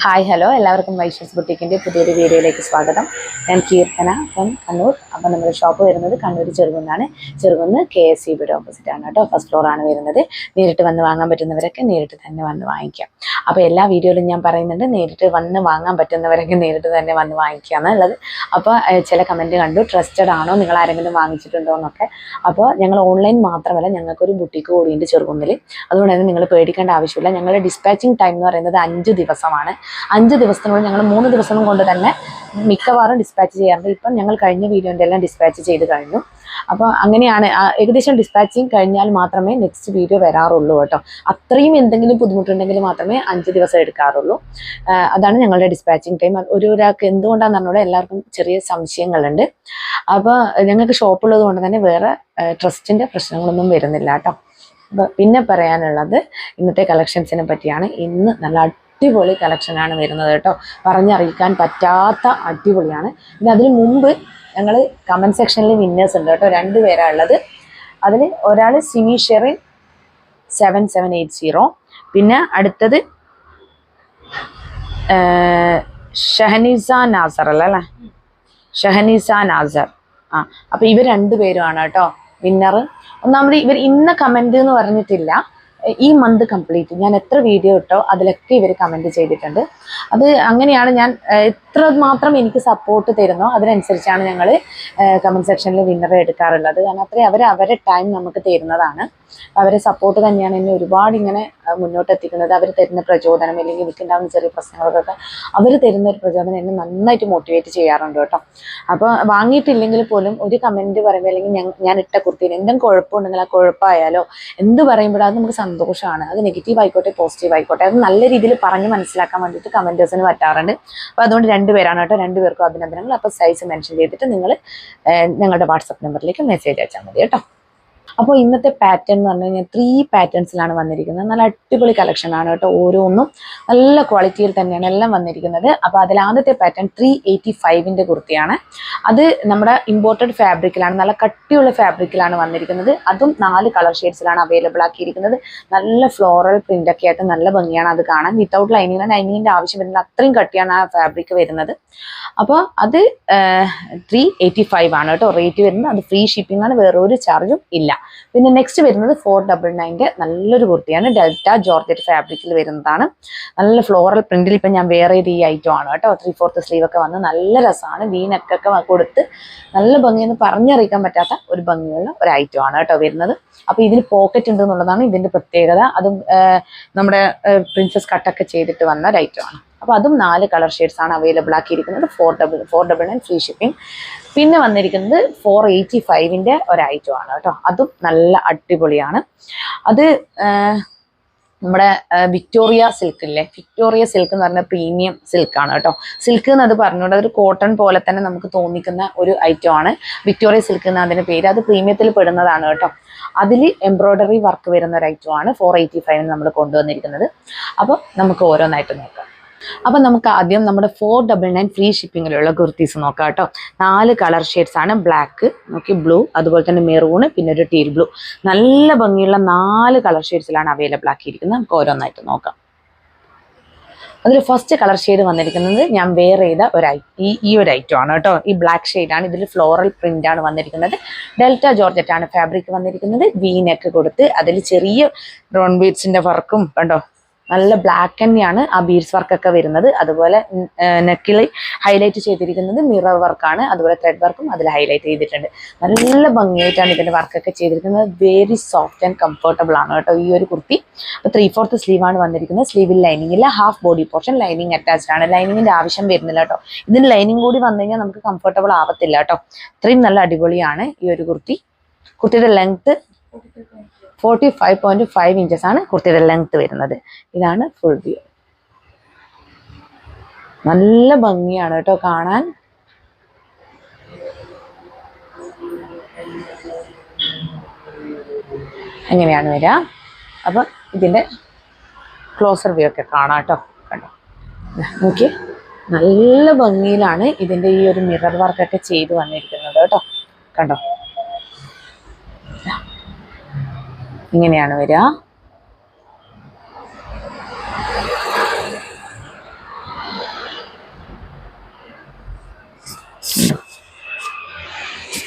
Hi hello എല്ലാവർക്കും വൈഷ്യസ് ബുട്ടീക്കിൻ്റെ പുതിയൊരു വീഡിയോയിലേക്ക് സ്വാഗതം. ഞാൻ കീർത്തന ഫ്രം കണ്ണൂർ. അപ്പോൾ നമ്മുടെ ഷോപ്പ് വരുന്നത് കണ്ണൂർ ചെറുകുന്നാണ്. ചെറുകുന്ന് KSCBയുടെ ഓപ്പോസിറ്റ് ആണ് കേട്ടോ. ഫസ്റ്റ് ഫ്ലോറാണ് വരുന്നത്. നേരിട്ട് വന്ന് വാങ്ങാൻ പറ്റുന്നവരൊക്കെ നേരിട്ട് തന്നെ വന്ന് വാങ്ങിക്കാം. അപ്പോൾ എല്ലാ വീഡിയോയിലും ഞാൻ പറയുന്നുണ്ട് നേരിട്ട് വന്ന് വാങ്ങാൻ പറ്റുന്നവരൊക്കെ നേരിട്ട് തന്നെ വന്ന് വാങ്ങിക്കുക എന്നുള്ളത്. അപ്പോൾ ചില കമൻറ്റ് കണ്ടു, ട്രസ്റ്റഡ് ആണോ, നിങ്ങൾ ആരെങ്കിലും വാങ്ങിച്ചിട്ടുണ്ടോ എന്നൊക്കെ. അപ്പോൾ ഞങ്ങൾ ഓൺലൈൻ മാത്രമല്ല, ഞങ്ങൾക്കൊരു ബുട്ടീക്ക് കൂടിയുണ്ട് ചെറുകുന്നിൽ. അതുകൊണ്ട് തന്നെ നിങ്ങൾ പേടിക്കേണ്ട ആവശ്യമില്ല. ഞങ്ങളുടെ ഡിസ്പാച്ചിങ് ടൈം എന്ന് പറയുന്നത് 5 ദിവസമാണ്. 5 ദിവസത്തിനുള്ളിൽ ഞങ്ങൾ 3 ദിവസം കൊണ്ട് തന്നെ മിക്കവാറും ഡിസ്പാച്ച് ചെയ്യാറുണ്ട്. ഇപ്പം ഞങ്ങൾ കഴിഞ്ഞ വീഡിയോൻ്റെ എല്ലാം ഡിസ്പാച്ച് ചെയ്ത് കഴിഞ്ഞു. അപ്പോൾ അങ്ങനെയാണ്. ഏകദേശം ഡിസ്പാച്ചിങ് കഴിഞ്ഞാൽ മാത്രമേ നെക്സ്റ്റ് വീഡിയോ വരാറുള്ളൂ കേട്ടോ. അത്രയും എന്തെങ്കിലും ബുദ്ധിമുട്ടുണ്ടെങ്കിൽ മാത്രമേ 5 ദിവസം എടുക്കാറുള്ളൂ. അതാണ് ഞങ്ങളുടെ ഡിസ്പാച്ചിങ് ടൈം. ഒരാൾക്ക് എന്തുകൊണ്ടാണെന്ന് പറഞ്ഞാൽ എല്ലാവർക്കും ചെറിയ സംശയങ്ങളുണ്ട്. അപ്പോൾ ഞങ്ങൾക്ക് ഷോപ്പുള്ളത് കൊണ്ട് തന്നെ വേറെ ട്രസ്റ്റിൻ്റെ പ്രശ്നങ്ങളൊന്നും വരുന്നില്ല കേട്ടോ. അപ്പോൾ പിന്നെ പറയാനുള്ളത് ഇന്നത്തെ കളക്ഷൻസിനെ പറ്റിയാണ്. ഇന്ന് നല്ല അടിപൊളി കളക്ഷനാണ് വരുന്നത് കേട്ടോ. പറഞ്ഞറിയിക്കാൻ പറ്റാത്ത അടിപൊളിയാണ്. പിന്നെ അതിന് മുമ്പ് ഞങ്ങൾ കമൻറ്റ് സെക്ഷനിൽ വിന്നേഴ്സ് ഉണ്ട് കേട്ടോ. 2 പേരാണ് ഉള്ളത്. അതിൽ ഒരാൾ സിമി ഷെറിൻ 7780, പിന്നെ അടുത്തത് ഷഹനീസ നാസർ അല്ലേ, ഷഹനീസ നാസർ. അപ്പോൾ ഇവർ 2 പേരുമാണ് കേട്ടോ വിന്നർ. ഒന്നാമത് ഇവർ ഇന്ന കമൻറ്റ് എന്ന് പറഞ്ഞിട്ടില്ല, ഈ മന്ത് കംപ്ലീറ്റ് ഞാൻ എത്ര വീഡിയോ ഇട്ടോ അതിലൊക്കെ ഇവർ കമൻറ്റ് ചെയ്തിട്ടുണ്ട്. അത് അങ്ങനെയാണ്. ഞാൻ എത്ര മാത്രം എനിക്ക് സപ്പോർട്ട് തരുന്നോ അതിനനുസരിച്ചാണ് ഞങ്ങൾ കമൻറ്റ് സെക്ഷനിൽ വിന്നറെ എടുക്കാറുള്ളത്. കാരണം അത്രയും അവരെ ടൈം നമുക്ക് തരുന്നതാണ്. അവരെ സപ്പോർട്ട് തന്നെയാണ് എന്നെ ഒരുപാട് ഇങ്ങനെ മുന്നോട്ട് എത്തിക്കുന്നത്. അവർ തരുന്ന പ്രചോദനം, അല്ലെങ്കിൽ എനിക്കുണ്ടാകുന്ന ചെറിയ പ്രശ്നങ്ങൾക്കൊക്കെ അവർ തരുന്ന ഒരു പ്രചോദനം എന്നെ നന്നായിട്ട് മോട്ടിവേറ്റ് ചെയ്യാറുണ്ട് കേട്ടോ. അപ്പോൾ വാങ്ങിയിട്ടില്ലെങ്കിൽ പോലും ഒരു കമൻറ്റ് പറയുമ്പോൾ, അല്ലെങ്കിൽ ഞാൻ ഇട്ട കുർത്തിയിൽ എന്തെങ്കിലും കുഴപ്പമുണ്ടെങ്കിൽ ആ കുഴപ്പമായാലോ എന്ത് പറയുമ്പോഴും അത് നമുക്ക് സന്തോഷമാണ്. അത് നെഗറ്റീവ് ആയിക്കോട്ടെ പോസിറ്റീവ് ആയിക്കോട്ടെ, അത് നല്ല രീതിയിൽ പറഞ്ഞ് മനസ്സിലാക്കാൻ വേണ്ടിയിട്ട് കമൻറ്റേഴ്സിന് പറ്റാറുണ്ട്. അപ്പോൾ അതുകൊണ്ട് 2 പേരാണ് കേട്ടോ. 2 പേർക്കും അഭിനന്ദനങ്ങൾ. അപ്പോൾ സൈസ് മെൻഷൻ ചെയ്തിട്ട് നിങ്ങൾ ഞങ്ങളുടെ വാട്സപ്പ് നമ്പറിലേക്ക് മെസ്സേജ് അയച്ചാൽ മതി കേട്ടോ. അപ്പോൾ ഇന്നത്തെ പാറ്റേൺ എന്ന് പറഞ്ഞു കഴിഞ്ഞാൽ 3 പാറ്റേൺസിലാണ് വന്നിരിക്കുന്നത്. നല്ല അടിപൊളി കളക്ഷനാണ് കേട്ടോ. ഓരോന്നും നല്ല ക്വാളിറ്റിയിൽ തന്നെയാണ് എല്ലാം വന്നിരിക്കുന്നത്. അപ്പോൾ അതിൽ ആദ്യത്തെ പാറ്റേൺ 385ൻ്റെ കുർത്തിയാണ്. അത് നമ്മുടെ ഇമ്പോർട്ടഡ് ഫാബ്രിക്കിലാണ്, നല്ല കട്ടിയുള്ള ഫാബ്രിക്കിലാണ് വന്നിരിക്കുന്നത്. അതും 4 കളർ ഷെയ്ഡ്സിലാണ് അവൈലബിൾ ആക്കിയിരിക്കുന്നത്. നല്ല ഫ്ലോറൽ പ്രിൻ്റൊക്കെ ആയിട്ട് നല്ല ഭംഗിയാണ് അത് കാണാൻ. വിത്തൗട്ട് ലൈനിങ്ങിന് ലൈനിങ്ങിൻ്റെ ആവശ്യം വരുന്നത്, അത്രയും കട്ടിയാണ് ആ ഫാബ്രിക് വരുന്നത്. അപ്പോൾ അത് 385 ആണ് കേട്ടോ റേറ്റ് വരുന്നത്. അത് ഫ്രീ ഷിപ്പിംഗ് ആണ്, വേറൊരു ചാർജും ഇല്ല. പിന്നെ നെക്സ്റ്റ് വരുന്നത് 499ൻ്റെ നല്ലൊരു കുർത്തിയാണ്. ഡെൽറ്റ ജോർജറ്റ് ഫാബ്രിക്കിൽ വരുന്നതാണ്. നല്ല ഫ്ലോറൽ പ്രിന്റിൽ ഇപ്പം ഞാൻ വേറെ ഈ ഐറ്റം ആണ് കേട്ടോ. 3/4 സ്ലീവ് ഒക്കെ വന്ന് നല്ല രസമാണ്. വീനക്കൊക്കെ കൊടുത്ത് നല്ല ഭംഗിയെന്ന് പറഞ്ഞറിയിക്കാൻ പറ്റാത്ത ഒരു ഭംഗിയുള്ള ഒരു ഐറ്റം ആണ് കേട്ടോ വരുന്നത്. അപ്പോൾ ഇതിന് പോക്കറ്റ് ഉണ്ട് എന്നുള്ളതാണ് ഇതിൻ്റെ പ്രത്യേകത. അതും നമ്മുടെ പ്രിൻസസ് കട്ടൊക്കെ ചെയ്തിട്ട് വന്ന ഒരു ഐറ്റം ആണ്. അപ്പോൾ അതും 4 കളർ ഷെയ്ഡ്സ് ആണ് അവൈലബിൾ ആക്കിയിരിക്കുന്നത്. 499 free shipping. പിന്നെ വന്നിരിക്കുന്നത് 485ൻ്റെ ഒരു ഐറ്റം ആണ് കേട്ടോ. അതും നല്ല അടിപൊളിയാണ്. അത് നമ്മുടെ വിക്ടോറിയ സിൽക്ക് ഇല്ലേ, വിക്ടോറിയ സിൽക്ക് എന്ന് പറഞ്ഞാൽ പ്രീമിയം സിൽക്കാണ് കേട്ടോ. സിൽക്ക് എന്ന് അത് പറഞ്ഞുകൊണ്ട് ഒരു കോട്ടൺ പോലെ തന്നെ നമുക്ക് തോന്നിക്കുന്ന ഒരു ഐറ്റം ആണ് വിക്ടോറിയ സിൽക്ക് എന്ന അതിൻ്റെ പേര്. അത് പ്രീമിയത്തിൽ പെടുന്നതാണ് കേട്ടോ. അതിൽ എംബ്രോയ്ഡറി വർക്ക് വരുന്ന ഒരു ഐറ്റം ആണ് 485 നമ്മൾ കൊണ്ടുവന്നിരിക്കുന്നത്. അപ്പോൾ നമുക്ക് ഓരോന്നായിട്ട് നോക്കാം. അപ്പം നമുക്ക് ആദ്യം നമ്മുടെ 499 ഫ്രീ ഷിപ്പിങ്ങിലുള്ള കുർത്തീസ് നോക്കാം കേട്ടോ. 4 കളർ ഷെയ്ഡ്സ് ആണ്. ബ്ലാക്ക്, നോക്കി ബ്ലൂ, അതുപോലെ തന്നെ മെറൂണ്, പിന്നെ ഒരു ടീൽ ബ്ലൂ. നല്ല ഭംഗിയുള്ള 4 കളർ ഷെയ്ഡ്സിലാണ് അവൈലബിൾ ആക്കിയിരിക്കുന്നത്. നമുക്ക് ഓരോന്നായിട്ട് നോക്കാം. അതിൽ ഫസ്റ്റ് കളർ ഷെയ്ഡ് വന്നിരിക്കുന്നത് ഞാൻ വെയർ ചെയ്ത ഈ ഒരു ഐറ്റം ആണ് കേട്ടോ. ഈ ബ്ലാക്ക് ഷെയ്ഡാണ്. ഇതിൽ ഫ്ലോറൽ പ്രിന്റ് ആണ് വന്നിരിക്കുന്നത്. ഡെൽറ്റ ജോർജറ്റ് ആണ് ഫാബ്രിക് വന്നിരിക്കുന്നത്. വി നെക്ക് കൊടുത്ത് അതിൽ ചെറിയ ബ്രൗൺ ബീഡ്സിന്റെ വർക്കും കണ്ടോ. നല്ല ബ്ലാക്ക് തന്നെയാണ് ആ ബീഡ്സ് വർക്കൊക്കെ വരുന്നത്. അതുപോലെ നെക്കിൽ ഹൈലൈറ്റ് ചെയ്തിരിക്കുന്നത് മിറർ വർക്കാണ്. അതുപോലെ ത്രെഡ് വർക്കും അതിൽ ഹൈലൈറ്റ് ചെയ്തിട്ടുണ്ട്. നല്ല ഭംഗിയായിട്ടാണ് ഇതിൻ്റെ വർക്കൊക്കെ ചെയ്തിരിക്കുന്നത്. വെരി സോഫ്റ്റ് ആൻഡ് കംഫർട്ടബിൾ ആണ് കേട്ടോ ഈ ഒരു കുർത്തി. അപ്പോൾ 3/4 സ്ലീവാണ് വന്നിരിക്കുന്നത്. സ്ലീവിൽ ലൈനിങ് ഇല്ല. Half body portion lining attached ആണ്. ലൈനിങ്ങിൻ്റെ ആവശ്യം വരുന്നില്ല കേട്ടോ. ഇതിന് ലൈനിങ് കൂടി വന്നു കഴിഞ്ഞാൽ നമുക്ക് കംഫർട്ടബിൾ ആവത്തില്ല കേട്ടോ. ഇത്രയും നല്ല അടിപൊളിയാണ് ഈ ഒരു കുർത്തി. കുർത്തിയുടെ ലെങ്ത്ത് 45.5 ഇഞ്ചസ് ആണ് കുർത്തിയുടെ ലെങ്ത് വരുന്നത്. ഇതാണ് ഫുൾ വ്യൂ. നല്ല ഭംഗിയാണ് കേട്ടോ കാണാൻ. എങ്ങനെയാണ് വരിക? അപ്പം ഇതിൻ്റെ ക്ലോസർ വ്യൂ ഒക്കെ കാണാം കേട്ടോ. കണ്ടോ, നോക്കി നല്ല ഭംഗിയിലാണ് ഇതിൻ്റെ ഈ ഒരു മിറർ വർക്കൊക്കെ ചെയ്ത് വന്നിരിക്കുന്നത് കേട്ടോ. കണ്ടോ, ഇങ്ങനെയാണ് വരിക.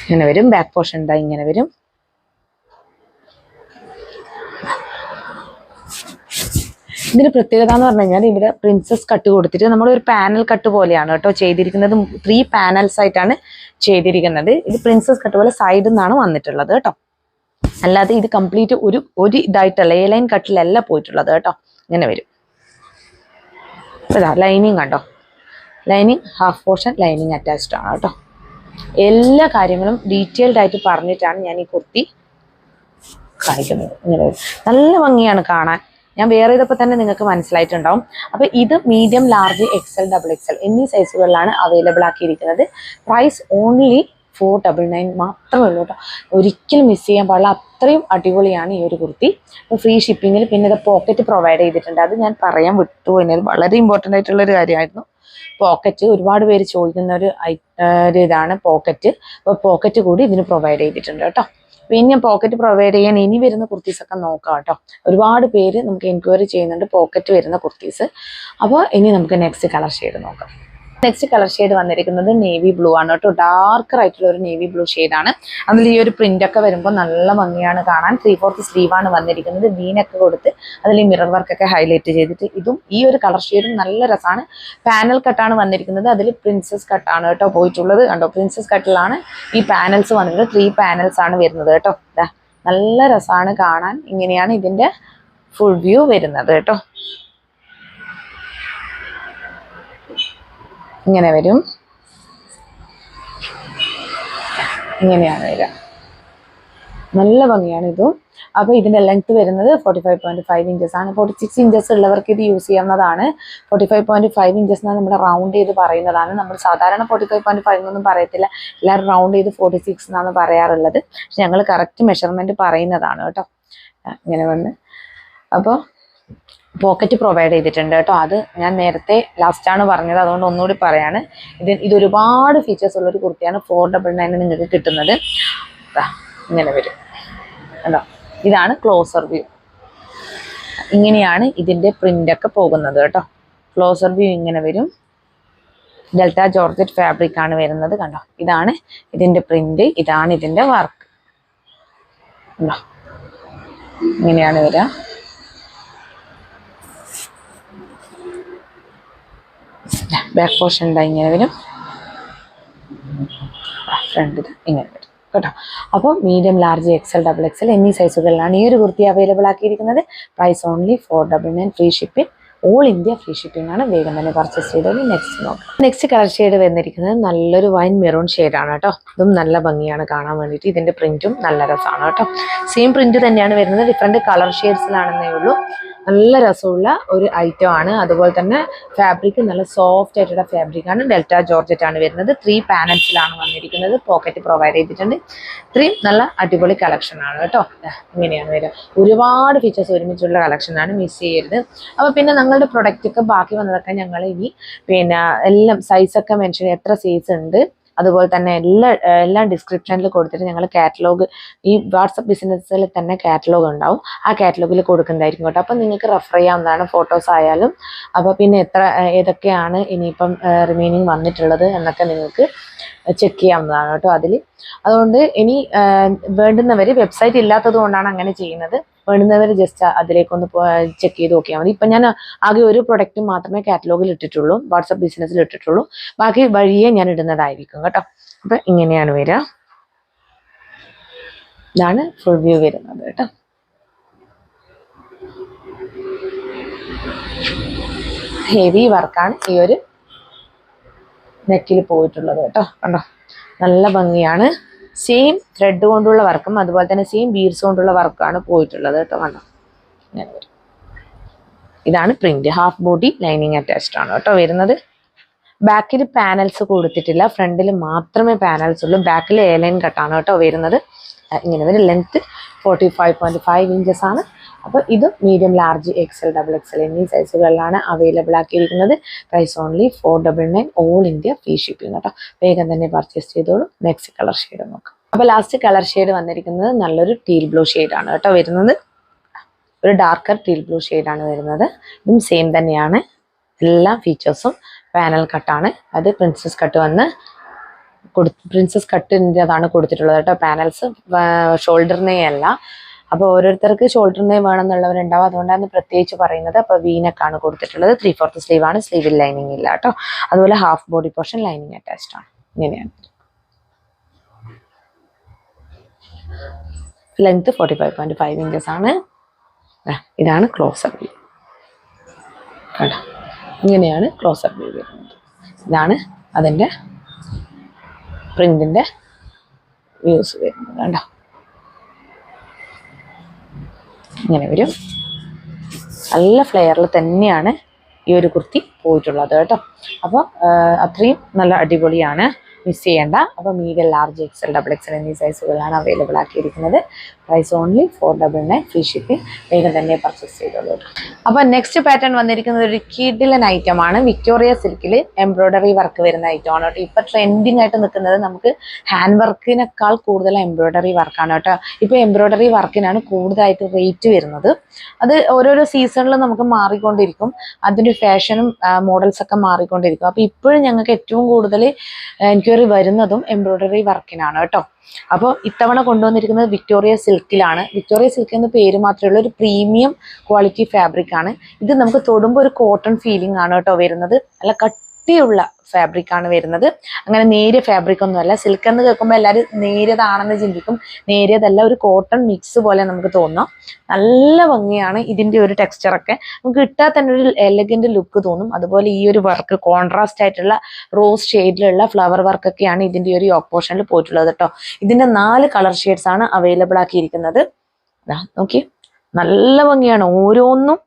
ഇങ്ങനെ വരും. ബാക്ക് പോർഷൻ ഇതാ ഇങ്ങനെ വരും. ഇതിന് പ്രത്യേകത എന്ന് പറഞ്ഞു കഴിഞ്ഞാൽ ഇവിടെ പ്രിൻസസ് കട്ട് കൊടുത്തിട്ട് നമ്മളൊരു പാനൽ കട്ട് പോലെയാണ് കേട്ടോ ചെയ്തിരിക്കുന്നത്. 3 പാനൽസ് ആയിട്ടാണ് ചെയ്തിരിക്കുന്നത്. ഇത് പ്രിൻസസ് കട്ട് പോലെ സൈഡിൽ നിന്നാണ് വന്നിട്ടുള്ളത് കേട്ടോ. അല്ലാതെ ഇത് കംപ്ലീറ്റ് ഒരു ഇതായിട്ടല്ല, എ ലൈൻ കട്ടിലല്ല പോയിട്ടുള്ളത് കേട്ടോ. ഇങ്ങനെ വരും. ഇതാ ലൈനിങ് കണ്ടോ, lining half portion lining attached ആണ് കേട്ടോ. എല്ലാ കാര്യങ്ങളും ഡീറ്റെയിൽഡ് ആയിട്ട് പറഞ്ഞിട്ടാണ് ഞാൻ ഈ കുർത്തി കാണിക്കുന്നത്. ഇങ്ങനെ വരും. നല്ല ഭംഗിയാണ് കാണാൻ. ഞാൻ വേറെ ചെയ്തപ്പോൾ തന്നെ നിങ്ങൾക്ക് മനസ്സിലായിട്ടുണ്ടാവും. അപ്പോൾ ഇത് മീഡിയം, ലാർജ്, XL, XXL എന്നീ സൈസുകളിലാണ് അവൈലബിൾ ആക്കിയിരിക്കുന്നത്. പ്രൈസ് ഓൺലി 499 മാത്രമേ ഉള്ളൂ കേട്ടോ. ഒരിക്കലും മിസ് ചെയ്യാൻ പാടില്ല. അത്രയും അടിപൊളിയാണ് ഈ ഒരു കുർത്തി. ഫ്രീ ഷിപ്പിങ്ങിൽ പിന്നെ ഇത് പോക്കറ്റ് പ്രൊവൈഡ് ചെയ്തിട്ടുണ്ട്. അത് ഞാൻ പറയാൻ വിട്ടു. എന്നത് വളരെ ഇമ്പോർട്ടൻ്റ് ആയിട്ടുള്ളൊരു കാര്യമായിരുന്നു. പോക്കറ്റ് ഒരുപാട് പേര് ചോദിക്കുന്ന ഒരു ഇതാണ് പോക്കറ്റ്. അപ്പോൾ പോക്കറ്റ് കൂടി ഇതിന് പ്രൊവൈഡ് ചെയ്തിട്ടുണ്ട് കേട്ടോ. പിന്നെ പോക്കറ്റ് പ്രൊവൈഡ് ചെയ്യാൻ ഇനി വരുന്ന കുർത്തീസൊക്കെ നോക്കാം കേട്ടോ. ഒരുപാട് പേര് നമുക്ക് എൻക്വയറി ചെയ്യുന്നുണ്ട് പോക്കറ്റ് വരുന്ന കുർത്തീസ്. അപ്പോൾ ഇനി നമുക്ക് നെക്സ്റ്റ് കളർ ഷെയ്ഡ് നോക്കാം. നെക്സ്റ്റ് കളർ ഷെയ്ഡ് വന്നിരിക്കുന്നത് നേവി ബ്ലൂ ആണ് കേട്ടോ. ഡാർക്കർ ആയിട്ടുള്ള ഒരു നേവി ബ്ലൂ ഷെയ്ഡാണ്. അതിൽ ഈ ഒരു പ്രിന്റ് ഒക്കെ വരുമ്പോൾ നല്ല ഭംഗിയാണ് കാണാൻ. 3/4 സ്ലീവാണ് വന്നിരിക്കുന്നത്. വീനൊക്കെ കൊടുത്ത് അതിൽ മിറർ വർക്കൊക്കെ ഹൈലൈറ്റ് ചെയ്തിട്ട് ഇതും ഈ ഒരു കളർ ഷെയ്ഡും നല്ല രസമാണ്. പാനൽ കട്ടാണ് വന്നിരിക്കുന്നത്. അതിൽ പ്രിൻസസ് കട്ടാണ് കേട്ടോ പോയിട്ടുള്ളത്. കണ്ടോ, പ്രിൻസസ് കട്ടിലാണ് ഈ പാനൽസ് വന്നിട്ട് 3 പാനൽസ് ആണ് വരുന്നത് കേട്ടോ. നല്ല രസമാണ് കാണാൻ. ഇങ്ങനെയാണ് ഇതിന്റെ ഫുൾ വ്യൂ വരുന്നത് കേട്ടോ. ഇങ്ങനെ വരും. ഇങ്ങനെയാണ് വരിക. നല്ല ഭംഗിയാണ് ഇതും. അപ്പോൾ ഇതിന്റെ ലെങ്ത് വരുന്നത് 45.5 ഇഞ്ചസ് ആണ്. 46 ഇഞ്ചസ് ഉള്ളവർക്ക് ഇത് യൂസ് ചെയ്യാവുന്നതാണ്. 45.5 ഇഞ്ചസ് എന്നാണ് നമ്മുടെ റൗണ്ട് ചെയ്ത് പറയുന്നതാണ്. നമ്മൾ സാധാരണ 45.5 എന്നൊന്നും പറയത്തില്ല. എല്ലാവരും റൗണ്ട് ചെയ്ത് 46 എന്നാണ് പറയാറുള്ളത്. പക്ഷെ ഞങ്ങൾ കറക്റ്റ് മെഷർമെന്റ് പറയുന്നതാണ് കേട്ടോ. ഇങ്ങനെ വന്ന് അപ്പോൾ പോക്കറ്റ് പ്രൊവൈഡ് ചെയ്തിട്ടുണ്ട് കേട്ടോ. അത് ഞാൻ നേരത്തെ ലാസ്റ്റാണ് പറഞ്ഞത്, അതുകൊണ്ട് ഒന്നുകൂടി പറയാണ്. ഇത് ഒരുപാട് ഫീച്ചേഴ്സ് ഉള്ളൊരു കുർത്തിയാണ്. 499 നിങ്ങൾക്ക് കിട്ടുന്നത്. ഇങ്ങനെ വരും കേട്ടോ. ഇതാണ് ക്ലോസർ വ്യൂ. ഇങ്ങനെയാണ് ഇതിൻ്റെ പ്രിൻ്റൊക്കെ പോകുന്നത് കേട്ടോ. ക്ലോസർ വ്യൂ ഇങ്ങനെ വരും. ഡെൽറ്റ ജോർജറ്റ് ഫാബ്രിക് ആണ് വരുന്നത്. കണ്ടോ, ഇതാണ് ഇതിൻ്റെ പ്രിൻ്റ്. ഇതാണ് ഇതിൻ്റെ വർക്ക്. കണ്ടോ, ഇങ്ങനെയാണ് വരിക. ബാക്ക് പോർഷൻ ഉണ്ടാ ഇങ്ങനെ വരും. ഫ്രണ്ട് ഇങ്ങനെ വരും കേട്ടോ. അപ്പോൾ മീഡിയം, ലാർജ്, XL, XXL എന്നീ സൈസുകളിലാണ് ഈ ഒരു കുർത്തി അവൈലബിൾ ആക്കിയിരിക്കുന്നത്. Price only 499, free shipping, all India free shipping ആണ്. വേഗം തന്നെ പർച്ചേസ് ചെയ്തോളൂ. നെക്സ്റ്റ് നോക്കാം. നെക്സ്റ്റ് കളർ ഷെയ്ഡ് വന്നിരിക്കുന്നത് നല്ലൊരു വൈൻ മെറൂൺ ഷെയ്ഡാണ് കേട്ടോ. ഇതും നല്ല ഭംഗിയാണ് കാണാൻ വേണ്ടിയിട്ട്. ഇതിന്റെ പ്രിന്റും നല്ല രസമാണ് കേട്ടോ. സെയിം പ്രിന്റ് തന്നെയാണ് വരുന്നത്, ഡിഫറെന്റ് കളർ ഷെയ്ഡ്സിലാണെന്നേ ഉള്ളൂ. നല്ല രസമുള്ള ഒരു ഐറ്റം ആണ്. അതുപോലെ തന്നെ ഫാബ്രിക് നല്ല സോഫ്റ്റ് ആയിട്ടുള്ള ഫാബ്രിക് ആണ്. ഡെൽറ്റ ജോർജറ്റ് ആണ് വരുന്നത്. 3 പാനൽസിലാണ് വന്നിരിക്കുന്നത്. പോക്കറ്റ് പ്രൊവൈഡ് ചെയ്തിട്ടുണ്ട്. 3 നല്ല അടിപൊളി കളക്ഷൻ ആണ് കേട്ടോ. ഇങ്ങനെയാണ് വരിക. ഒരുപാട് ഫീച്ചേഴ്സ് ഒരുമിച്ചുള്ള കളക്ഷൻ ആണ്, മിസ് ചെയ്യരുത്. അപ്പോൾ പിന്നെ ഞങ്ങളുടെ പ്രൊഡക്റ്റ് ഒക്കെ ബാക്കി വന്നതൊക്കെ ഞങ്ങൾ ഇനി പിന്നെ എല്ലാം സൈസൊക്കെ മെൻഷൻ, എത്ര സൈസ് ഉണ്ട് അതുപോലെ തന്നെ എല്ലാം ഡിസ്ക്രിപ്ഷനിൽ കൊടുത്തിട്ട് ഞങ്ങൾ കാറ്റലോഗ് ഈ വാട്സപ്പ് ബിസിനസ്സിൽ തന്നെ കാറ്റലോഗ് ഉണ്ടാവും. ആ കാറ്റലോഗിൽ കൊടുക്കുന്നതായിരിക്കും കേട്ടോ. അപ്പം നിങ്ങൾക്ക് റെഫർ ചെയ്യാവുന്നതാണ്, ഫോട്ടോസ് ആയാലും. അപ്പോൾ പിന്നെ ഏതൊക്കെയാണ് ഇനിയിപ്പം റിമൈനിങ് വന്നിട്ടുള്ളത് എന്നൊക്കെ നിങ്ങൾക്ക് ചെക്ക് ചെയ്യാവുന്നതാണ് കേട്ടോ അതിൽ. അതുകൊണ്ട് ഇനി വേണ്ടുന്നവർ, വെബ്സൈറ്റ് ഇല്ലാത്തത് കൊണ്ടാണ് അങ്ങനെ ചെയ്യുന്നത്, വേണ്ടുന്നവർ ജസ്റ്റ് അതിലേക്കൊന്ന് ചെക്ക് ചെയ്ത് നോക്കിയാൽ മതി. ഇപ്പം ഞാൻ ആകെ ഒരു പ്രൊഡക്റ്റ് മാത്രമേ കാറ്റലോഗിൽ ഇട്ടിട്ടുള്ളൂ, വാട്സപ്പ് ബിസിനസ്സിൽ ഇട്ടിട്ടുള്ളൂ. ബാക്കി വഴിയെ ഞാൻ ഇടുന്നതായിരിക്കും കേട്ടോ. അപ്പം ഇങ്ങനെയാണ് വരിക. ഇതാണ് ഫുൾ വ്യൂ വരുന്നത് കേട്ടോ. ഹെവി വർക്കാണ് ഈ ഒരു നെക്കിൽ പോയിട്ടുള്ളത് കേട്ടോ. കണ്ടോ, നല്ല ഭംഗിയാണ്. സെയിം ത്രെഡ് കൊണ്ടുള്ള വർക്കും അതുപോലെ തന്നെ സെയിം ബീഡ്സ് കൊണ്ടുള്ള വർക്കാണ് പോയിട്ടുള്ളത് കേട്ടോ. കണ്ടോ, ഇതാണ് print. Half body lining attached ആണ് കേട്ടോ വരുന്നത്. ബാക്കിൽ പാനൽസ് കൊടുത്തിട്ടില്ല, ഫ്രണ്ടിൽ മാത്രമേ പാനൽസ് ഉള്ളൂ. ബാക്കിൽ എ ലൈൻ കട്ടാണ് കേട്ടോ വരുന്നത്. ഇങ്ങനെ വരും. ലെങ്ത് 45.5 ഇഞ്ചസ് ആണ്. അപ്പോൾ ഇത് മീഡിയം, ലാർജ്, XL, XXL എന്നീ സൈസുകളിലാണ് അവൈലബിൾ ആക്കിയിരിക്കുന്നത്. Price only 499, all India free shipping കേട്ടോ. വേഗം തന്നെ പർച്ചേസ് ചെയ്തോളൂ. നെക്സ്റ്റ് കളർ ഷെയ്ഡ് നോക്കാം. അപ്പോൾ ലാസ്റ്റ് കളർ ഷെയ്ഡ് വന്നിരിക്കുന്നത് നല്ലൊരു ടീൽ ബ്ലൂ ഷെയ്ഡാണ് കേട്ടോ വരുന്നത്. ഒരു ഡാർക്കർ ടീൽ ബ്ലൂ ഷെയ്ഡാണ് വരുന്നത്. ഇതും സെയിം തന്നെയാണ്. എല്ലാ ഫീച്ചേഴ്സും പാനൽ കട്ടാണ്. അത് പ്രിൻസസ് കട്ട് വന്ന് പ്രിൻസസ് കട്ടിൻ്റെ അതാണ് കൊടുത്തിട്ടുള്ളത് കേട്ടോ. പാനൽസ് ഷോൾഡർ നെയ് അല്ല. അപ്പോൾ ഓരോരുത്തർക്ക് ഷോൾഡർ നെയ് വേണമെന്നുള്ളവരുണ്ടാവും, അതുകൊണ്ടാണ് പ്രത്യേകിച്ച് പറയുന്നത്. അപ്പോൾ വീനക്കാണ് കൊടുത്തിട്ടുള്ളത്. 3/4 സ്ലീവ് ആണ്, സ്ലീവിൽ ലൈനിങ് ഇല്ല കേട്ടോ. അതുപോലെ half body portion lining attached ആണ്. ഇങ്ങനെയാണ് ലെങ്ത് 45.5 ഇഞ്ചസ് ആണ്. ഇതാണ് ക്ലോസർ വ്യൂ കേട്ടോ. ഇങ്ങനെയാണ് ക്ലോസർ വ്യൂ വരുന്നത്. ഇതാണ് അതിൻ്റെ പ്രിന്റിന്റെ വ്യൂസ് വരുന്നത് കണ്ടോ. ഇങ്ങനെ വരും. നല്ല ഫ്ലെയറിൽ തന്നെയാണ് ഈ ഒരു കുർത്തി പോയിട്ടുള്ളത് കേട്ടോ. അപ്പോൾ അത്രയും നല്ല അടിപൊളിയാണ്, മിസ് ചെയ്യേണ്ട. അപ്പോൾ മീഡിയം, ലാർജ്, XL, XXL എന്നീ സൈസുകളാണ് അവൈലബിൾ ആക്കിയിരിക്കുന്നത്. Price only 499, free shipping. വേഗം തന്നെ പർച്ചേസ് ചെയ്തോളൂ. അപ്പോൾ നെക്സ്റ്റ് പാറ്റേൺ വന്നിരിക്കുന്നത് ഒരു കിഡിലൻ ഐറ്റം ആണ്. വിക്ടോറിയ സിൽക്കിൽ എംബ്രോയ്ഡറി വർക്ക് വരുന്ന ഐറ്റം ആണ് കേട്ടോ. ഇപ്പം ട്രെൻഡിങ് ആയിട്ട് നിൽക്കുന്നത് നമുക്ക് ഹാൻഡ് വർക്കിനേക്കാൾ കൂടുതൽ എംബ്രോയ്ഡറി വർക്കാണ് കേട്ടോ. ഇപ്പോൾ എംബ്രോയ്ഡറി വർക്കിനാണ് കൂടുതലായിട്ട് റേറ്റ് വരുന്നത്. അത് ഓരോരോ സീസണിൽ നമുക്ക് മാറിക്കൊണ്ടിരിക്കും. അതിൻ്റെ ഫാഷനും മോഡൽസ് ഒക്കെ മാറിക്കൊണ്ടിരിക്കും. അപ്പോൾ ഇപ്പോഴും ഞങ്ങൾക്ക് ഏറ്റവും കൂടുതൽ എൻക്വയറി വരുന്നതും എംബ്രോയ്ഡറി വർക്കിനാണ് കേട്ടോ. അപ്പോൾ ഇത്തവണ കൊണ്ടുവന്നിരിക്കുന്നത് വിക്ടോറിയ സിൽക്കിലാണ്. വിക്ടോറിയ സിൽക്ക് എന്ന പേര് മാത്രമേ ഉള്ളൂ. ഒരു പ്രീമിയം ക്വാളിറ്റി ഫാബ്രിക് ആണ് ഇത്. നമുക്ക് തൊടുമ്പോൾ ഒരു കോട്ടൺ ഫീലിംഗ് ആണ് കേട്ടോ വരുന്നത്. നല്ല കട്ടിയുള്ള ഫാബ്രിക് ആണ് വരുന്നത്. അങ്ങനെ നേരിയ ഫാബ്രിക് ഒന്നുമല്ല. സിൽക്ക് എന്ന് കേൾക്കുമ്പോൾ എല്ലാവരും നേരിയതാണെന്ന് ചിന്തിക്കും. നേരിയതല്ല, ഒരു കോട്ടൺ മിക്സ് പോലെ നമുക്ക് തോന്നാം. നല്ല ഭംഗിയാണ് ഇതിൻ്റെ ഒരു ടെക്സ്ചറൊക്കെ. നമുക്ക് ഇട്ടാൽ തന്നെ ഒരു എലഗന്റ് ലുക്ക് തോന്നും. അതുപോലെ ഈ ഒരു വർക്ക് കോൺട്രാസ്റ്റ് ആയിട്ടുള്ള റോസ് ഷെയ്ഡിലുള്ള ഫ്ലവർ വർക്കൊക്കെയാണ് ഇതിൻ്റെ ഒരു യോക്ക് പോർഷനിൽ പോയിട്ടുള്ളത് കേട്ടോ. ഇതിൻ്റെ 4 കളർ ഷെയ്ഡ്സ് ആണ് അവൈലബിൾ ആക്കിയിരിക്കുന്നത്. നോക്കി, നല്ല ഭംഗിയാണ്. ഓരോന്നും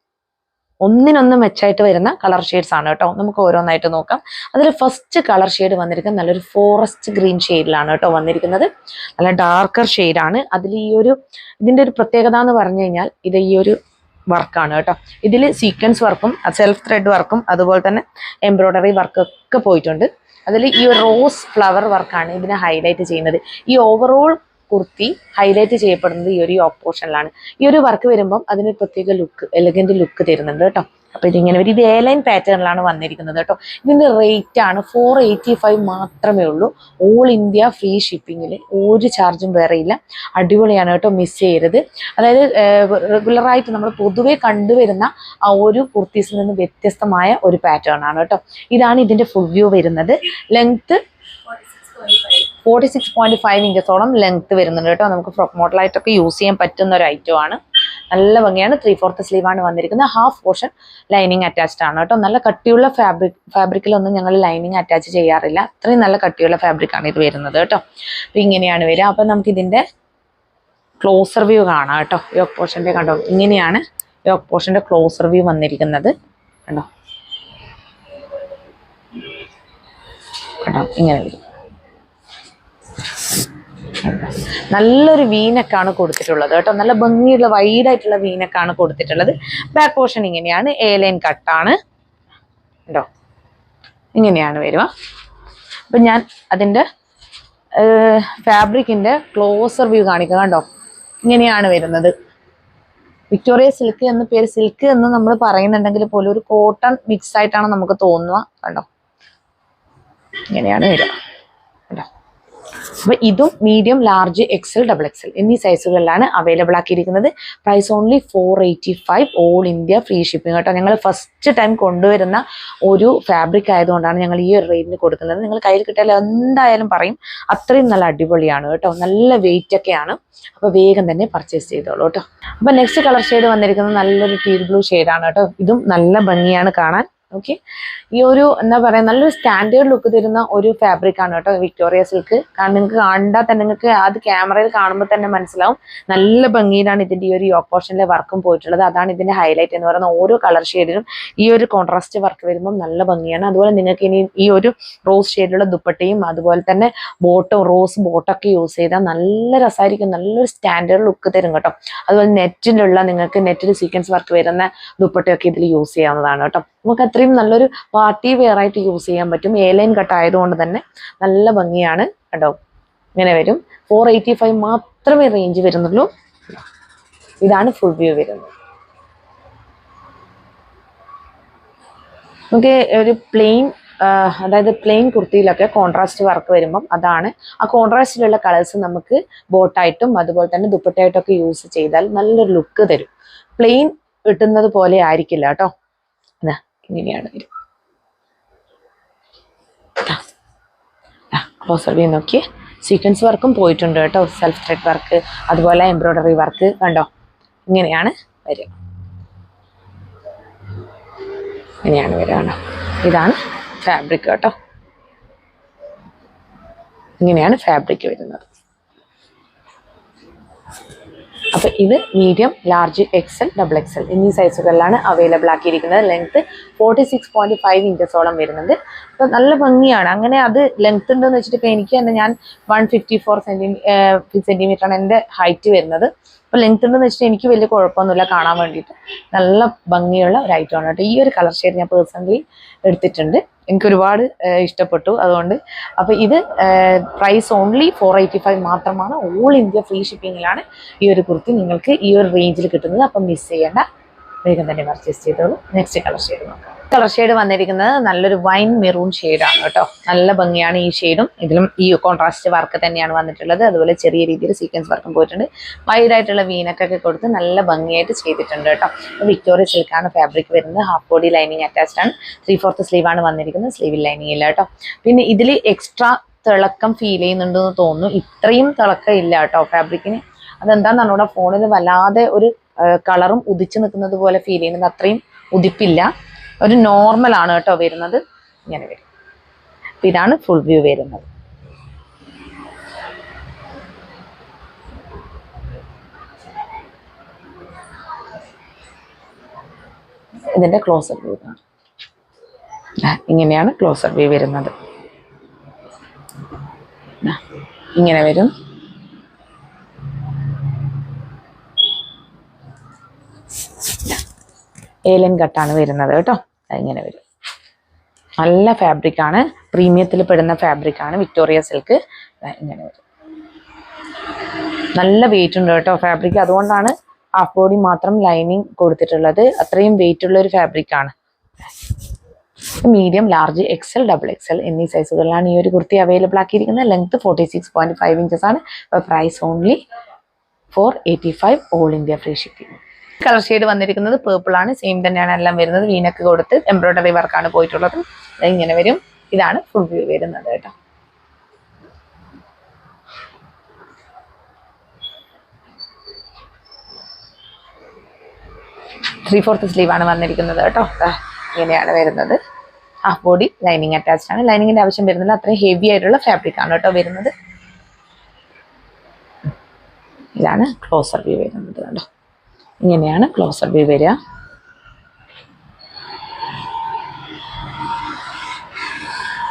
ഒന്നിനൊന്ന് മെച്ചായിട്ട് വരുന്ന കളർ ഷെയ്ഡ്സ് ആണ് കേട്ടോ. നമുക്ക് ഓരോന്നായിട്ട് നോക്കാം. അതിൽ ഫസ്റ്റ് കളർ ഷെയ്ഡ് വന്നിരിക്കുന്നത് നല്ലൊരു ഫോറസ്റ്റ് ഗ്രീൻ ഷെയ്ഡിലാണ് കേട്ടോ വന്നിരിക്കുന്നത്. നല്ല ഡാർക്കർ ഷെയ്ഡാണ്. അതിൽ ഇതിൻ്റെ ഒരു പ്രത്യേകത എന്ന് പറഞ്ഞു കഴിഞ്ഞാൽ ഇത് ഈ ഒരു വർക്കാണ് കേട്ടോ. ഇതിൽ സീക്വൻസ് വർക്കും സെൽഫ് ത്രെഡ് വർക്കും അതുപോലെ തന്നെ എംബ്രോയ്ഡറി വർക്കൊക്കെ പോയിട്ടുണ്ട്. അതിൽ ഈ ഒരു റോസ് ഫ്ലവർ വർക്കാണ് ഇതിനെ ഹൈലൈറ്റ് ചെയ്യുന്നത്. ഈ ഓവറോൾ കുർത്തി ഹൈലൈറ്റ് ചെയ്യപ്പെടുന്നത് ഈ ഒരു യോക്ക് പോർഷനിലാണ്. ഈ ഒരു വർക്ക് വരുമ്പം അതിന് പ്രത്യേക ലുക്ക്, എലഗന്റ് ലുക്ക് തരുന്നുണ്ട് കേട്ടോ. അപ്പോൾ ഇതിങ്ങനെ ഒരു ഇത് എ ലൈൻ പാറ്റേണിലാണ് വന്നിരിക്കുന്നത് കേട്ടോ. ഇതിൻ്റെ റേറ്റ് ആണ് 485 മാത്രമേ ഉള്ളൂ. ഓൾ ഇന്ത്യ ഫ്രീ ഷിപ്പിങ്ങിൽ, ഒരു ചാർജും വേറെ ഇല്ല. അടിപൊളിയാണ് കേട്ടോ, മിസ് ചെയ്യരുത്. അതായത് റെഗുലറായിട്ട് നമ്മൾ പൊതുവെ കണ്ടുവരുന്ന ആ ഒരു കുർത്തീസിൽ നിന്ന് വ്യത്യസ്തമായ ഒരു പാറ്റേൺ ആണ് കേട്ടോ. ഇതാണ് ഇതിൻ്റെ ഫുൾ വ്യൂ വരുന്നത്. ലെങ്ത് 46.5 ഇഞ്ചസോളം ലെങ്ത് വരുന്നുണ്ട് കേട്ടോ. നമുക്ക് ഫ്രോക്ക് മോഡലായിട്ടൊക്കെ യൂസ് ചെയ്യാൻ പറ്റുന്ന ഒരു ഐറ്റം ആണ്. നല്ല ഭംഗിയാണ്. 3/4 സ്ലീവ് ആണ് വന്നിരിക്കുന്നത്. ഹാഫ് പോർഷൻ ലൈനിങ് അറ്റാച്ച്ഡ് ആണ് കേട്ടോ. നല്ല കട്ടിയുള്ള ഫാബ്രിക്കിലൊന്നും ഞങ്ങൾ ലൈനിങ് അറ്റാച്ച് ചെയ്യാറില്ല. അത്രയും നല്ല കട്ടിയുള്ള ഫാബ്രിക് ആണ് ഇത് വരുന്നത് കേട്ടോ. അപ്പം ഇങ്ങനെയാണ് വരിക. അപ്പം നമുക്ക് ഇതിൻ്റെ ക്ലോസർ വ്യൂ കാണാം കേട്ടോ. യോക്ക് പോർഷൻ്റെ കണ്ടോ, ഇങ്ങനെയാണ് യോക്ക് പോർഷൻ്റെ ക്ലോസർ വ്യൂ വന്നിരിക്കുന്നത് കണ്ടോ. ഇങ്ങനെ വരും. നല്ലൊരു വീനക്കാണ് കൊടുത്തിട്ടുള്ളത് കേട്ടോ. നല്ല ഭംഗിയുള്ള വൈഡായിട്ടുള്ള വീനക്കാണ് കൊടുത്തിട്ടുള്ളത്. ബാക്ക് പോർഷൻ ഇങ്ങനെയാണ്, എ ലൈൻ കട്ടാണ് കേട്ടോ. ഇങ്ങനെയാണ് വരിക. അപ്പം ഞാൻ അതിൻ്റെ ഫാബ്രിക്കിൻ്റെ ക്ലോസർ വ്യൂ കാണിക്കുക കണ്ടോ. ഇങ്ങനെയാണ് വരുന്നത്. വിക്ടോറിയ സിൽക്ക് എന്ന പേര്, സിൽക്ക് എന്ന് നമ്മൾ പറയുന്നുണ്ടെങ്കിൽ പോലും ഒരു കോട്ടൺ മിക്സ് ആയിട്ടാണ് നമുക്ക് തോന്നുക കണ്ടോ. ഇങ്ങനെയാണ് വരിക കേട്ടോ. അപ്പോൾ ഇതും മീഡിയം, ലാർജ്, XL, XXL എന്നീ സൈസുകളിലാണ് അവൈലബിൾ ആക്കിയിരിക്കുന്നത്. Price only 485, all India free shipping കേട്ടോ. ഞങ്ങൾ ഫസ്റ്റ് ടൈം കൊണ്ടുവരുന്ന ഒരു ഫാബ്രിക് ആയതുകൊണ്ടാണ് ഞങ്ങൾ ഈ ഒരു റേറ്റിന് കൊടുക്കുന്നത്. നിങ്ങൾ കയ്യിൽ കിട്ടിയാൽ എന്തായാലും പറയും, അത്രയും നല്ല അടിപൊളിയാണ് കേട്ടോ. നല്ല വെയിറ്റ് ഒക്കെയാണ്. അപ്പോൾ വേഗം തന്നെ പർച്ചേസ് ചെയ്തോളൂ കേട്ടോ. അപ്പോൾ നെക്സ്റ്റ് കളർ ഷെയ്ഡ് വന്നിരിക്കുന്നത് നല്ലൊരു ടീൽ ബ്ലൂ ഷെയ്ഡാണ് കേട്ടോ. ഇതും നല്ല ഭംഗിയാണ് കാണാൻ. ഓക്കെ, ഈ ഒരു എന്താ പറയുക, നല്ലൊരു സ്റ്റാൻഡേർഡ് ലുക്ക് തരുന്ന ഒരു ഫാബ്രിക് ആണ് കേട്ടോ വിക്ടോറിയ സിൽക്ക്. കാരണം നിങ്ങൾക്ക് കണ്ടാൽ തന്നെ, നിങ്ങൾക്ക് അത് ക്യാമറയിൽ കാണുമ്പോൾ തന്നെ മനസ്സിലാവും നല്ല ഭംഗിയിലാണ് ഇതിൻ്റെ ഈ ഒരു യോക്ക് പോർഷനിലെ വർക്കും പോയിട്ടുള്ളത്. അതാണ് ഇതിൻ്റെ ഹൈലൈറ്റ് എന്ന് പറയുന്നത്. ഓരോ കളർ ഷെയ്ഡിലും ഈ ഒരു കോൺട്രാസ്റ്റ് വർക്ക് വരുമ്പോൾ നല്ല ഭംഗിയാണ്. അതുപോലെ നിങ്ങൾക്ക് ഇനി ഈ ഒരു റോസ് ഷെയ്ഡിലുള്ള ദുപ്പട്ടയും അതുപോലെ തന്നെ ബോട്ടും, റോസ് ബോട്ടൊക്കെ യൂസ് ചെയ്താൽ നല്ല രസമായിരിക്കും. നല്ലൊരു സ്റ്റാൻഡേർഡ് ലുക്ക് തരും കേട്ടോ. അതുപോലെ നെറ്റിൽ സീക്വൻസ് വർക്ക് വരുന്ന ദുപ്പട്ടയൊക്കെ ഇതിൽ യൂസ് ചെയ്യാവുന്നതാണ് കേട്ടോ. നമുക്ക് അത്രയും നല്ലൊരു പാർട്ടി വെയർ ആയിട്ട് യൂസ് ചെയ്യാൻ പറ്റും. എ ലൈൻ കട്ട് ആയതുകൊണ്ട് തന്നെ നല്ല ഭംഗിയാണ് കേട്ടോ. ഇങ്ങനെ വരും. 485 മാത്രമേ റേഞ്ച് വരുന്നുള്ളൂ. ഇതാണ് ഫുൾ വ്യൂ വരുന്നത്. നമുക്ക് ഒരു പ്ലെയിൻ അതായത് പ്ലെയിൻ കുർത്തിയിലൊക്കെ കോൺട്രാസ്റ്റ് വർക്ക് വരുമ്പം അതാണ് ആ കോൺട്രാസ്റ്റിലുള്ള കളേഴ്സ് നമുക്ക് ബോട്ടായിട്ടും അതുപോലെ തന്നെ ദുപ്പട്ടയായിട്ടൊക്കെ യൂസ് ചെയ്താൽ നല്ലൊരു ലുക്ക് തരും. പ്ലെയിൻ കിട്ടുന്നത് പോലെ ആയിരിക്കില്ല കേട്ടോ. ഇങ്ങനെയാണ് വരും. ക്ലോസർ വ്യൂ നോക്കിയേ, സീക്വൻസ് വർക്കും പോയിട്ടുണ്ട് കേട്ടോ. സെൽഫ് ത്രെഡ് വർക്ക് അതുപോലെ എംബ്രോയ്ഡറി വർക്ക് കണ്ടോ, ഇങ്ങനെയാണ് വരിക. ഇങ്ങനെയാണ് വരിക. ഇതാണ് ഫാബ്രിക് കേട്ടോ. ഇങ്ങനെയാണ് ഫാബ്രിക് വരുന്നത്. അപ്പൊ ഇത് medium, large, XL, double XL എന്നീ സൈസുകളിലാണ് അവൈലബിൾ ആക്കിയിരിക്കുന്നത്. ലെങ്ത് 46.5 ഇഞ്ചസോളം വരുന്നുണ്ട്. അപ്പൊ നല്ല ഭംഗിയാണ്. അങ്ങനെ അത് ലെങ്ത് ഉണ്ടെന്ന് വെച്ചിട്ട് ഇപ്പൊ എനിക്ക് തന്നെ ഞാൻ 154 സെന്റിമീറ്റർ ആണ് എൻ്റെ ഹൈറ്റ് വരുന്നത്. അപ്പൊ ലെങ്ത് ഉണ്ടെന്ന് വെച്ചിട്ട് എനിക്ക് വലിയ കുഴപ്പമൊന്നുമില്ല കാണാൻ വേണ്ടിയിട്ട്. നല്ല ഭംഗിയുള്ള ഒരു ഐറ്റം ആണ് കേട്ടോ. ഈ ഒരു കളർ ഷെയ്ഡ് ഞാൻ പേഴ്സണലി എടുത്തിട്ടുണ്ട്, എനിക്ക് ഒരുപാട് ഇഷ്ടപ്പെട്ടു. അതുകൊണ്ട് അപ്പോൾ ഇത് പ്രൈസ് ഓൺലി 485 മാത്രമാണ്. ഓൾ ഇന്ത്യ ഫ്രീ ഷിപ്പിങ്ങിലാണ് ഈ ഒരു കുർത്തി നിങ്ങൾക്ക് ഈ ഒരു റേഞ്ചിൽ കിട്ടുന്നത്. അപ്പം മിസ് ചെയ്യേണ്ട, വേഗം തന്നെ പർച്ചേസ് ചെയ്തോളൂ. നെക്സ്റ്റ് കളർ ഷെയ്ഡ് നോക്കാം. കളർ ഷെയ്ഡ് വന്നിരിക്കുന്നത് നല്ലൊരു വൈൻ മെറൂൺ ഷെയ്ഡാണ് കേട്ടോ. നല്ല ഭംഗിയാണ് ഈ ഷെയ്ഡും. ഇതിലും ഈ കോൺട്രാസ്റ്റ് വർക്ക് തന്നെയാണ് വന്നിട്ടുള്ളത്. അതുപോലെ ചെറിയ രീതിയിൽ സീക്വൻസ് വർക്കും പോയിട്ടുണ്ട്. വൈഡായിട്ടുള്ള വീനക്കൊക്കെ കൊടുത്ത് നല്ല ഭംഗിയായിട്ട് ചെയ്തിട്ടുണ്ട് കേട്ടോ. വിക്ടോറിയ സിൽക്കാണ് ഫാബ്രിക് വരുന്നത്. ഹാഫ് ബോഡി ലൈനിങ് അറ്റാച്ച്ഡ് ആണ്. 3/4 സ്ലീവാണ് വന്നിരിക്കുന്നത്. സ്ലീവിൽ ലൈനിങ് ഇല്ല കേട്ടോ. പിന്നെ ഇതിൽ എക്സ്ട്രാ തിളക്കം ഫീൽ ചെയ്യുന്നുണ്ടെന്ന് തോന്നുന്നു. ഇത്രയും തിളക്കം ഇല്ല കേട്ടോ ഫാബ്രിക്കിന്. അതെന്താണെന്ന് പറഞ്ഞാൽ ഫോണിൽ വല്ലാതെ ഒരു കളറും ഉദിച്ചു നിൽക്കുന്നത് പോലെ ഫീൽ ചെയ്യുന്നത്. അത്രയും ഉദിപ്പില്ല, ഒരു നോർമൽ ആണ് കേട്ടോ വരുന്നത്. ഇങ്ങനെ വരും. ഇതാണ് ഫുൾ വ്യൂ വരുന്നത്. ഇതിന്റെ ക്ലോസർ വ്യൂ ഇങ്ങനെയാണ് ക്ലോസർ വ്യൂ വരുന്നത്. ഇങ്ങനെ വരും. ഏലൻ കട്ടാണ് വരുന്നത് കേട്ടോ. ഇങ്ങനെ വരും. നല്ല ഫാബ്രിക് ആണ്, പ്രീമിയത്തിൽ പെടുന്ന ഫാബ്രിക് ആണ്. Victoria silk. ഇങ്ങനെ വരും. നല്ല വെയിറ്റ് ഉണ്ട് കേട്ടോ ഫാബ്രിക്. അതുകൊണ്ടാണ് ഹാഫ് ബോഡി മാത്രം ലൈനിങ് കൊടുത്തിട്ടുള്ളത്. അത്രയും വെയിറ്റ് ഉള്ള ഒരു ഫാബ്രിക് ആണ്. Medium, large, XL, double XL എന്നീ സൈസുകളിലാണ് ഈ ഒരു കുർത്തി അവൈലബിൾ ആക്കിയിരിക്കുന്നത്. ലെങ്ത് 46.5 ഇഞ്ചസ് ആണ്. Price only 485 all India free shipping. Colour shade വന്നിരിക്കുന്നത് പേർപ്പിൾ ആണ്. സെയിം തന്നെയാണ് എല്ലാം വരുന്നത്. വീനക്ക് കൊടുത്ത് എംബ്രോയ്ഡറി വർക്കാണ് പോയിട്ടുള്ളത്. ഇങ്ങനെ വരും. ഇതാണ് ഫുൾ വ്യൂ വരുന്നത് കേട്ടോ. ത്രീ-ഫോർത്ത് സ്ലീവ് ആണ് വന്നിരിക്കുന്നത് കേട്ടോ. ഇങ്ങനെയാണ് വരുന്നത്. ഹാഫ് ബോഡി ലൈനിങ് അറ്റാച്ച്ഡ് ആണ്. ലൈനിങ്ങിന്റെ ആവശ്യം വരുന്നില്ല. അത്രയും ഹെവി ആയിട്ടുള്ള ഫാബ്രിക് ആണ് കേട്ടോ വരുന്നത്. ഇതാണ് ക്ലോസർ വ്യൂ വരുന്നത് കേട്ടോ. ഇങ്ങനെയാണ് ക്ലോസർ വ്യൂ വരിക.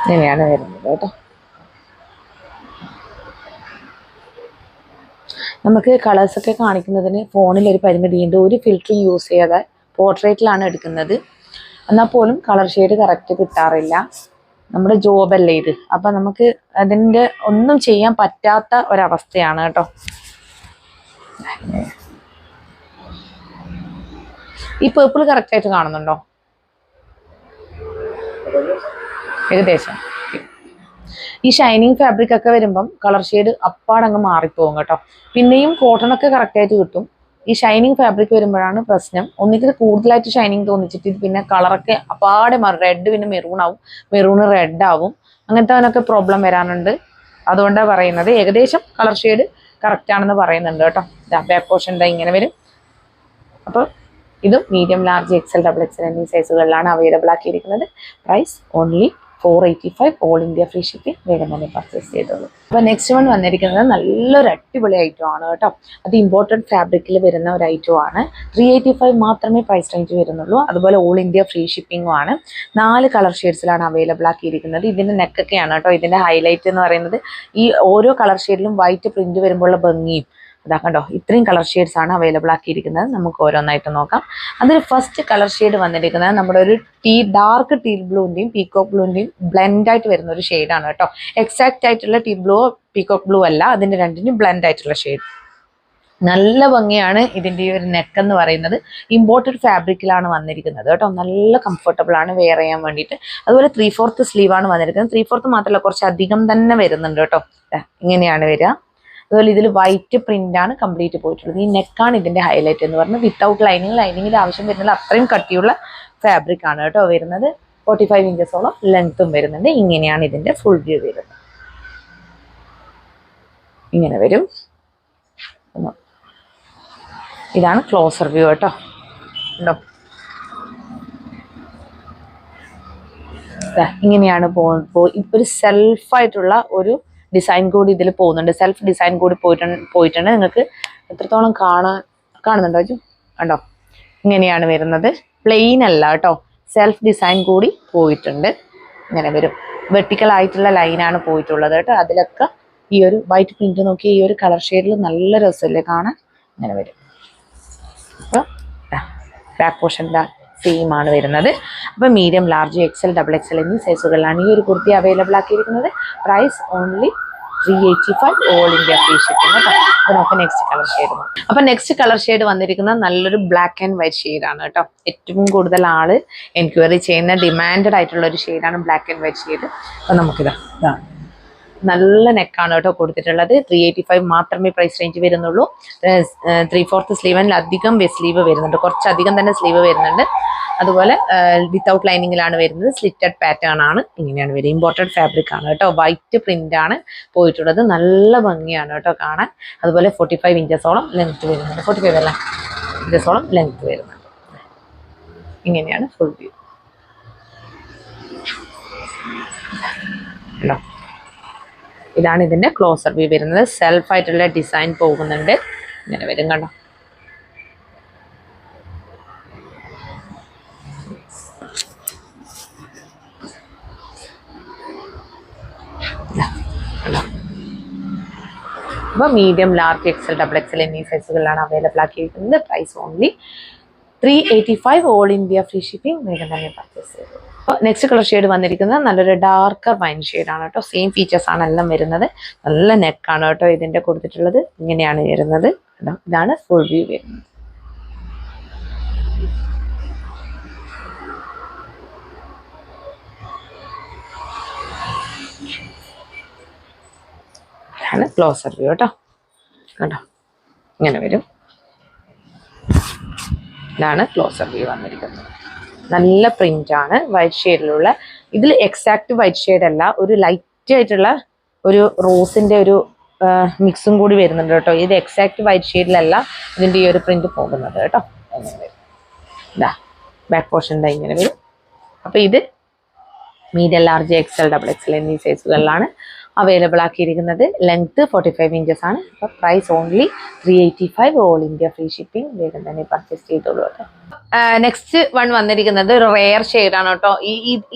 ഇങ്ങനെയാണ് വരുന്നത് കേട്ടോ. നമുക്ക് കളേഴ്സൊക്കെ കാണിക്കുന്നതിന് ഫോണിൽ ഒരു പരിമിതിയുണ്ട്. ഒരു ഫിൽറ്ററും യൂസ് ചെയ്യാതെ പോർട്രേറ്റിലാണ് എടുക്കുന്നത്. എന്നാൽ പോലും കളർ ഷെയ്ഡ് കറക്റ്റ് കിട്ടാറില്ല. നമ്മുടെ ജോബല്ലേ ഇത്. അപ്പം നമുക്ക് അതിൻ്റെ ഒന്നും ചെയ്യാൻ പറ്റാത്ത ഒരവസ്ഥയാണ് കേട്ടോ. ഈ പേർപ്പിൾ കറക്റ്റ് ആയിട്ട് കാണുന്നുണ്ടോ? ഏകദേശം. ഈ ഷൈനിങ് ഫാബ്രിക് ഒക്കെ വരുമ്പം കളർ ഷെയ്ഡ് അപ്പാടങ്ങ് മാറിപ്പോകും കേട്ടോ. പിന്നെയും കോട്ടൺ ഒക്കെ കറക്റ്റ് ആയിട്ട് കിട്ടും. ഈ ഷൈനിങ് ഫാബ്രിക് വരുമ്പോഴാണ് പ്രശ്നം. ഒന്നിക്കിൽ കൂടുതലായിട്ട് ഷൈനിങ് തോന്നിച്ചിട്ട് പിന്നെ കളറൊക്കെ അപ്പാടെ മാറും. റെഡ് പിന്നെ മെറൂൺ ആവും, മെറൂണ് റെഡ് ആവും. അങ്ങനത്തെ അതിനൊക്കെ പ്രോബ്ലം വരാനുണ്ട്. അതുകൊണ്ടാണ് പറയുന്നത്. ഏകദേശം കളർ ഷെയ്ഡ് കറക്റ്റ് ആണെന്ന് പറയുന്നുണ്ട് കേട്ടോ. ബാക്ക് പോർഷൻ എന്താ ഇങ്ങനെ വരും. അപ്പോൾ ഇതും medium, large, XL, double XL എന്നീ സൈസുകളിലാണ് അവൈലബിൾ ആക്കിയിരിക്കുന്നത്. Price only 485 all India free shipping. വേഗം തന്നെ പർച്ചേസ് ചെയ്തോളൂ. അപ്പോൾ നെക്സ്റ്റ് വൺ വന്നിരിക്കുന്നത് നല്ലൊരു അടിപൊളി ഐറ്റം ആണ് കേട്ടോ. അത് ഇമ്പോർട്ടഡ് ഫാബ്രിക്കിൽ വരുന്ന ഒരു ഐറ്റം ആണ്. 385 മാത്രമേ പ്രൈസ് റേഞ്ച് വരുന്നുള്ളൂ. അതുപോലെ ഓൾ ഇന്ത്യ ഫ്രീ ഷിപ്പിംഗും ആണ്. 4 കളർ ഷെയ്ഡ്സിലാണ് അവൈലബിൾ ആക്കിയിരിക്കുന്നത്. ഇതിൻ്റെ നെക്കൊക്കെയാണ് കേട്ടോ ഇതിൻ്റെ ഹൈലൈറ്റ് എന്ന് പറയുന്നത്. ഈ ഓരോ കളർ ഷെയ്ഡിലും വൈറ്റ് പ്രിന്റ് വരുമ്പോഴുള്ള ഭംഗിയും അതാ കണ്ടോ. ഇത്രയും കളർ ഷെയ്ഡ്സ് ആണ് അവൈലബിൾ ആക്കിയിരിക്കുന്നത്. നമുക്ക് ഓരോന്നായിട്ട് നോക്കാം. അതിൽ ഫസ്റ്റ് കളർ ഷെയ്ഡ് വന്നിരിക്കുന്നത് നമ്മുടെ ഒരു ഡാർക്ക് ടീൽ ബ്ലൂവിൻ്റെയും പീകോക്ക് ബ്ലൂവിൻ്റെയും ബ്ലെൻഡ് ആയിട്ട് വരുന്ന ഒരു ഷെയ്ഡാണ് കേട്ടോ. എക്സാക്റ്റ് ആയിട്ടുള്ള ടീൽ ബ്ലൂ പീകോക്ക് ബ്ലൂ അല്ല, അതിൻ്റെ രണ്ടിനും ബ്ലെൻഡ് ആയിട്ടുള്ള ഷെയ്ഡ്. നല്ല ഭംഗിയാണ് ഇതിൻ്റെ ഈ ഒരു നെക്ക് എന്ന് പറയുന്നത്. ഇമ്പോർട്ടഡ് ഫാബ്രിക്കിലാണ് വന്നിരിക്കുന്നത് കേട്ടോ. നല്ല കംഫർട്ടബിൾ ആണ് വെയർ ചെയ്യാൻ വേണ്ടിയിട്ട്. അതുപോലെ 3/4 സ്ലീവാണ് വന്നിരിക്കുന്നത്. 3/4 മാത്രമല്ല, കുറച്ച് അധികം തന്നെ വരുന്നുണ്ട് കേട്ടോ. ഇങ്ങനെയാണ് വരിക. അതുപോലെ ഇതിൽ വൈറ്റ് പ്രിന്റ് ആണ് കംപ്ലീറ്റ് പോയിട്ടുള്ളത്. ഈ നെക്കാണ് ഇതിന്റെ ഹൈലൈറ്റ് എന്ന് പറഞ്ഞാൽ വിത്തൗട്ട് ലൈനിങ്. ലൈനിങ്ങിന്റെ ആവശ്യം വരുന്നില്ല, അത്രയും കട്ടിയുള്ള ഫാബ്രിക് ആണ് കേട്ടോ വരുന്നത്. 45 ഇഞ്ചസോളം ലെങ്ത്തും വരുന്നുണ്ട്. ഇങ്ങനെയാണ് ഇതിന്റെ ഫുൾ വ്യൂ വരുന്നത്. ഇങ്ങനെ വരും. ഇതാണ് ക്ലോസർ വ്യൂ കേട്ടോ. ഉണ്ടോ, ഇങ്ങനെയാണ് ഇപ്പൊ ഒരു സെൽഫായിട്ടുള്ള ഒരു ഡിസൈൻ കൂടി ഇതിൽ പോകുന്നുണ്ട്. സെൽഫ് ഡിസൈൻ കൂടി പോയിട്ടുണ്ട്. നിങ്ങൾക്ക് എത്രത്തോളം കാണുന്നുണ്ടോ കണ്ടോ? ഇങ്ങനെയാണ് വരുന്നത്. പ്ലെയിൻ അല്ല കേട്ടോ, സെൽഫ് ഡിസൈൻ കൂടി പോയിട്ടുണ്ട്. ഇങ്ങനെ വരും. വെർട്ടിക്കൽ ആയിട്ടുള്ള ലൈനാണ് പോയിട്ടുള്ളത് കേട്ടോ. അതിലൊക്കെ ഈ ഒരു വൈറ്റ് പ്രിന്റ് നോക്കി, ഈ ഒരു കളർ ഷെയ്ഡിൽ നല്ല രസമല്ലേ കാണാൻ. ഇങ്ങനെ വരും. അപ്പോൾ ബാക്ക് പോർഷൻ്റെ സെയിം ആണ് വരുന്നത്. അപ്പോൾ മീഡിയം, ലാർജ്, എക്സൽ, XXL എന്നീ സൈസുകളിലാണ് ഈ ഒരു കുർത്തി അവൈലബിൾ ആക്കിയിരിക്കുന്നത്. Price only 385, all India free shipping കേട്ടോ. അപ്പോൾ നമുക്ക് നെക്സ്റ്റ് കളർ ഷെയ്ഡ്. അപ്പോൾ നെക്സ്റ്റ് കളർ ഷെയ്ഡ് വന്നിരിക്കുന്നത് നല്ലൊരു ബ്ലാക്ക് ആൻഡ് വൈറ്റ് ഷെയ്ഡാണ് കേട്ടോ. ഏറ്റവും കൂടുതൽ ആള് എൻക്വയറി ചെയ്യുന്ന ഡിമാൻഡഡ് ആയിട്ടുള്ള ഒരു ഷെയ്ഡാണ് ബ്ലാക്ക് ആൻഡ് വൈറ്റ് ഷെയ്ഡ്. അപ്പോൾ നമുക്കിതാണ് നല്ല നെക്കാണ് കേട്ടോ കൊടുത്തിട്ടുള്ളത്. 385 മാത്രമേ പ്രൈസ് റേഞ്ച് വരുന്നുള്ളൂ. 3/4 സ്ലീവിൽ അധികം സ്ലീവ് വരുന്നുണ്ട്, കുറച്ചധികം തന്നെ സ്ലീവ് വരുന്നുണ്ട്. അതുപോലെ വിത്തൗട്ട് ലൈനിങ്ങിലാണ് വരുന്നത്. സ്ലിറ്റഡ് പാറ്റേൺ ആണ്. ഇങ്ങനെയാണ് വരിക. ഇമ്പോർട്ടഡ് ഫാബ്രിക് ആണ് കേട്ടോ. വൈറ്റ് പ്രിന്റ് ആണ് പോയിട്ടുള്ളത്. നല്ല ഭംഗിയാണ് കേട്ടോ കാണാൻ. അതുപോലെ 45 ഇഞ്ചസോളം ലെങ്ത് വരുന്നുണ്ട്. 45 അല്ല, ഇഞ്ചസോളം ലെങ്ത് വരുന്നുണ്ട്. ഇങ്ങനെയാണ് ഫുൾ വ്യൂ. ഹലോ, ഇതാണ് ഇതിന്റെ ക്ലോസർ വ്യൂ വരുന്നത്. സെൽഫ് ആയിട്ടുള്ള ഡിസൈൻ പോകുന്നുണ്ട്. ഇങ്ങനെ വരും കണ്ടോ. അപ്പോൾ മീഡിയം, ലാർജ്, എക്സൽ, XXL എന്നീ സൈസുകളിലാണ് അവൈലബിൾ ആക്കിയിരിക്കുന്നത്. Price only 385, all India free shipping. വേഗം തന്നെ പർച്ചേസ് ചെയ്തു. അപ്പോൾ നെക്സ്റ്റ് കളർ ഷെയ്ഡ് വന്നിരിക്കുന്നത് നല്ലൊരു ഡാർക്കർ വൈൻ ഷെയ്ഡാണ് കേട്ടോ. സെയിം ഫീച്ചേഴ്സ് ആണ് എല്ലാം വരുന്നത്. നല്ല നെക്കാണ് കേട്ടോ ഇതിന്റെ കൊടുത്തിട്ടുള്ളത്. ഇങ്ങനെയാണ് വരുന്നത്. ഇതാണ് ഫുൾ വ്യൂ വരുന്നത്. ഇതാണ് ക്ലോസർ വ്യൂ കേട്ടോ. കേട്ടോ, ഇങ്ങനെ വരും. ഇതാണ് ക്ലോസർ വ്യൂ വന്നിരിക്കുന്നത്. നല്ല പ്രിന്റ് ആണ് വൈറ്റ് ഷെയ്ഡിലുള്ള. ഇതിൽ എക്സാക്ട് വൈറ്റ് ഷെയ്ഡ് അല്ല, ഒരു ലൈറ്റ് ആയിട്ടുള്ള ഒരു റോസിന്റെ ഒരു മിക്സും കൂടി വരുന്നുണ്ട് കേട്ടോ. ഇത് എക്സാക്ട് വൈറ്റ് ഷെയ്ഡിലല്ല ഇതിന്റെ ഈ ഒരു പ്രിന്റ് പോകുന്നത് കേട്ടോ. അങ്ങനെ വരും. ഇതാ ബാക്ക് പോർഷൻ ഇങ്ങനെ വരും. അപ്പൊ ഇത് മീഡിയം, ലാർജ്, XXL, XXL എന്നീ സൈസുകളിലാണ് അവൈലബിൾ ആക്കിയിരിക്കുന്നത്. ലെങ്ത് 45 ഇഞ്ചസ് ആണ്. അപ്പോൾ price only 385, all India free shipping. വേഗം തന്നെ പർച്ചേസ് ചെയ്തോളൂ കേട്ടോ. നെക്സ്റ്റ് വൺ വന്നിരിക്കുന്നത് ഒരു റെയർ ഷെയ്ഡാണ് കേട്ടോ.